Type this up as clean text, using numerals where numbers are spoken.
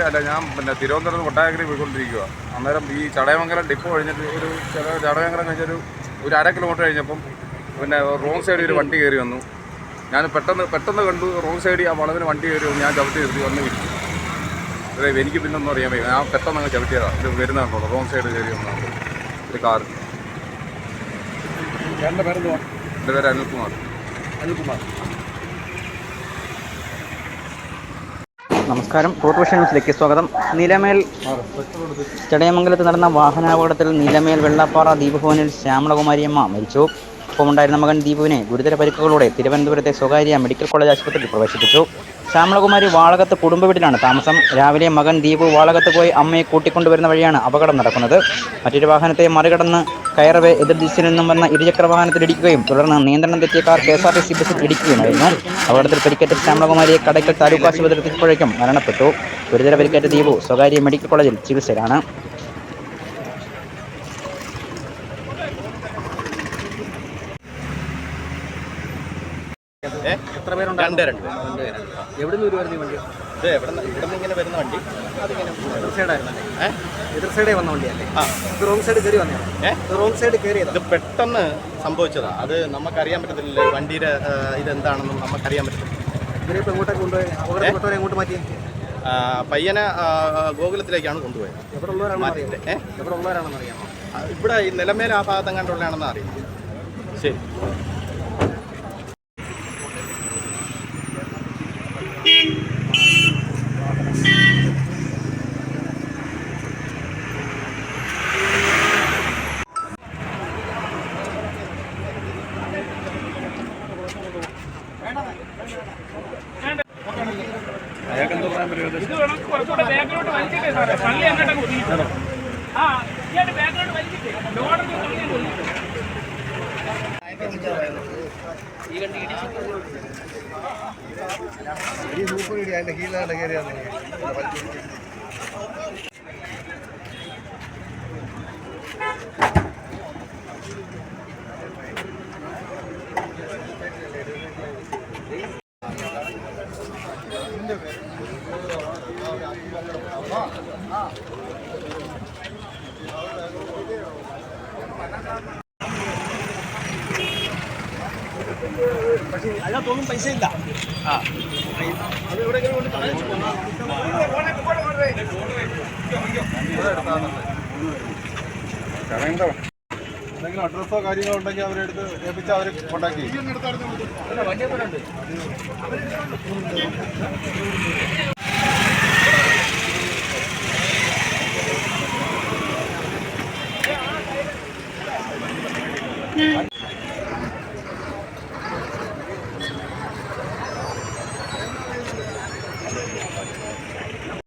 അല്ല, ഞാൻ പിന്നെ തിരുവനന്തപുരത്ത് കൊട്ടാരക്കര പോയിക്കൊണ്ടിരിക്കുക. അന്നേരം ഈ ചടയമംഗലം ഡിപ്പോ കഴിഞ്ഞിട്ട് ചടയമംഗലം കഴിഞ്ഞൊരു 1/2 കിലോമീറ്റർ കഴിഞ്ഞപ്പം പിന്നെ റോങ് സൈഡിൽ ഒരു വണ്ടി കയറി വന്നു. ഞാൻ പെട്ടെന്ന് കണ്ടു റോങ് സൈഡിൽ ആ വളവിന് വണ്ടി കയറി വന്നു. ഞാൻ ചവിട്ടി നിർത്തി വന്ന് വിളിച്ചു. അതെ, എനിക്ക് പിന്നെ ഒന്നും അറിയാൻ വയ്യ. ഞാൻ പെട്ടെന്ന് അങ്ങ് ചവിട്ടിയതാണ്. ഇത് വരുന്ന കണ്ടോ, റോങ് സൈഡ് കയറി വന്നതാണ് ഒരു കാർ. എൻ്റെ പേര് അനിൽകുമാർ. നമസ്കാരം, റൂട്ട് വിഷൻ ന്യൂസിലേക്ക് സ്വാഗതം. നിലമേൽ ചടയമംഗലത്ത് നടന്ന വാഹനാപകടത്തിൽ നിലമേൽ വെള്ളപ്പാറ ദീപഭവനിൽ ശ്യാമളകുമാരിയമ്മ മരിച്ചു. ഒപ്പമുണ്ടായിരുന്ന മകൻ ദീപുവിനെ ഗുരുതര പരിക്കുകളോടെ തിരുവനന്തപുരത്തെ സ്വകാര്യ മെഡിക്കൽ കോളേജ് ആശുപത്രിയിൽ പ്രവേശിപ്പിച്ചു. ശ്യാമളകുമാരി വാളകത്ത് കുടുംബ വീട്ടിലാണ് താമസം. രാവിലെ മകൻ ദീപു വാളകത്ത് പോയി അമ്മയെ കൂട്ടിക്കൊണ്ടുവരുന്ന വഴിയാണ് അപകടം നടക്കുന്നത്. മറ്റൊരു വാഹനത്തെ മറികടന്ന് കയറവെ എതിർദിശയിൽ നിന്നും വന്ന ഇരുചക്ര വാഹനത്തിൽ ഇടിക്കുകയും തുടർന്ന് നിയന്ത്രണം തെറ്റിയ കാർ KSRTC ബസ്സിൽ ഇടിക്കുകയുമായിരുന്നു. അപകടത്തിൽ പരിക്കേറ്റ ശ്യാമളകുമാരിയെ കടയ്ക്കൽ താലൂക്ക് ആശുപത്രിയിൽ എത്തിച്ചപ്പോഴേക്കും മരണപ്പെട്ടു. ഗുരുതര പരിക്കേറ്റ ദീപു സ്വകാര്യ മെഡിക്കൽ കോളേജിൽ ചികിത്സയിലാണ്. എത്ര പേരുണ്ട്? രണ്ട് പേര്. എവിടുന്ന് വരുമായിരുന്നു ഈ വണ്ടി? ഇവിടുന്ന് ഇങ്ങനെ വരുന്ന വണ്ടി. അതിങ്ങനെ എതിർ സൈഡായിരുന്നല്ലേ? എതിർ സൈഡേ വന്ന വണ്ടിയല്ലേ? ഇത് റോങ് സൈഡ് കയറി വന്നതാണ്. റോങ് സൈഡ് കയറിയത് ഇത് പെട്ടെന്ന് സംഭവിച്ചതാണ്. അത് നമുക്കറിയാൻ പറ്റത്തില്ല. വണ്ടിയുടെ ഇതെന്താണെന്നും നമുക്കറിയാൻ പറ്റത്തില്ല. ഇവരിപ്പോൾ എങ്ങോട്ടൊക്കെ കൊണ്ടുപോയി? അപകടപ്പെട്ടവരെ എങ്ങോട്ട് മാറ്റി? പയ്യനെ ഗോകുലത്തിലേക്കാണ് കൊണ്ടുപോയത്. എവിടെ ഉള്ളവരാണെന്ന് അറിയാമോ? ഇവിടെ ഈ നിലമേൽ ആ ഭാഗത്ത് കണ്ടുള്ളതാണെന്ന് അറിയാം. ശരി. ഈ സൂപ്പർ ഇടി അതിൻ്റെ കീഴിലാണ് കയറിയാണ്. പക്ഷേ അതിനകത്തൊന്നും പൈസ ഇല്ല. അത് എവിടെയെങ്കിലും കൊണ്ട് എന്തെങ്കിലും അഡ്രസ്സോ കാര്യങ്ങളോ ഉണ്ടെങ്കിൽ അവരെടുത്ത് ഏൽപ്പിച്ചാൽ അവർ കോണ്ടാക്ട് ചെയ്യും.